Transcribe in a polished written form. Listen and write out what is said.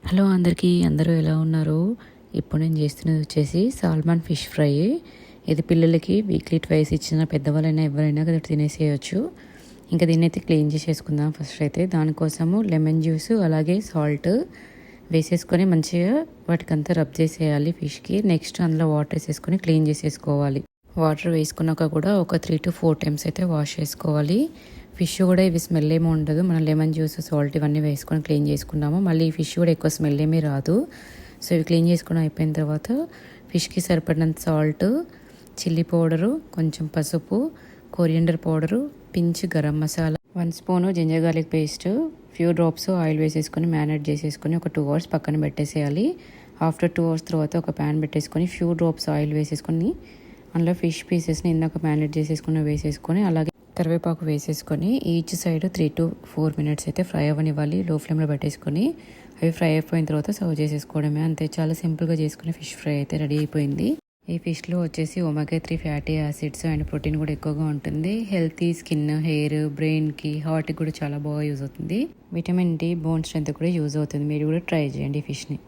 Hello అందరికీ, అందరూ ఎలా ఉన్నారు? ఇప్పుడు నేను చేస్తున్నది వచ్చేసి సాల్మన్ ఫిష్ ఫ్రై. ఇది పిల్లలకి వీక్లీ ట్వైస్ ఇచ్చిన పెద్దవాళ్ళైనా ఎవరైనా కదా తినేసేయచ్చు. ఇంకా దీన్ని అయితే క్లీన్ చేసేసుకుందాం. ఫస్ట్ అయితే దానికోసము లెమన్ జ్యూస్ అలాగే సాల్ట్ వేసేసుకొని మంచిగా వాటికంతా రబ్ చేసేయాలి ఫిష్కి. నెక్స్ట్ అందులో వాటర్ వేసేసుకొని క్లీన్ చేసేసుకోవాలి. వాటర్ వేసుకున్నాక కూడా ఒక 3 to 4 టైమ్స్ అయితే వాష్ చేసుకోవాలి. ఫిష్ కూడా ఇవి స్మెల్ ఏమీ ఉండదు. మనం లెమన్ జ్యూస్ సాల్ట్ ఇవన్నీ వేసుకొని క్లీన్ చేసుకున్నాము. మళ్ళీ ఈ ఫిష్ కూడా ఎక్కువ స్మెల్ ఏమీ రాదు. సో ఇవి క్లీన్ చేసుకుని అయిపోయిన తర్వాత ఫిష్కి సరిపడినంత సాల్ట్, చిల్లీ పౌడరు, కొంచెం పసుపు, coriander powder, pinch garam masala, 1 spoon ginger garlic paste, few drops oil వేసేసుకొని మ్యారినేట్ చేసేసుకొని ఒక 2 hours పక్కన పెట్టేసేయాలి. ఆఫ్టర్ 2 hours తర్వాత ఒక ప్యాన్ పెట్టేసుకొని ఫ్యూ డ్రాప్స్ ఆయిల్ వేసేసుకొని అందులో ఫిష్ పీసెస్ని ఇందాక మ్యారినేట్ చేసేసుకుని వేసేసుకొని అలాగే కరివేపాకు వేసేసుకొని ఈచ్ సైడ్ 3 to 4 minutes అయితే ఫ్రై అవ్వనివ్వాలి. లో ఫ్లేమ్లో పెట్టేసుకొని అవి ఫ్రై అయిపోయిన తర్వాత సర్వ్ చేసేసుకోవడమే. అంతే, చాలా సింపుల్గా చేసుకుని ఫిష్ ఫ్రై అయితే రెడీ అయిపోయింది. ఈ ఫిష్లో వచ్చేసి omega 3 fatty acids and protein కూడా ఎక్కువగా ఉంటుంది. హెల్తీ స్కిన్, హెయిర్, బ్రెయిన్కి, హార్ట్కి కూడా చాలా బాగా యూజ్ అవుతుంది. విటమిన్ డి, బోన్ స్ట్రెంత్ కూడా యూజ్ అవుతుంది. మీరు కూడా ట్రై చేయండి ఫిష్ని.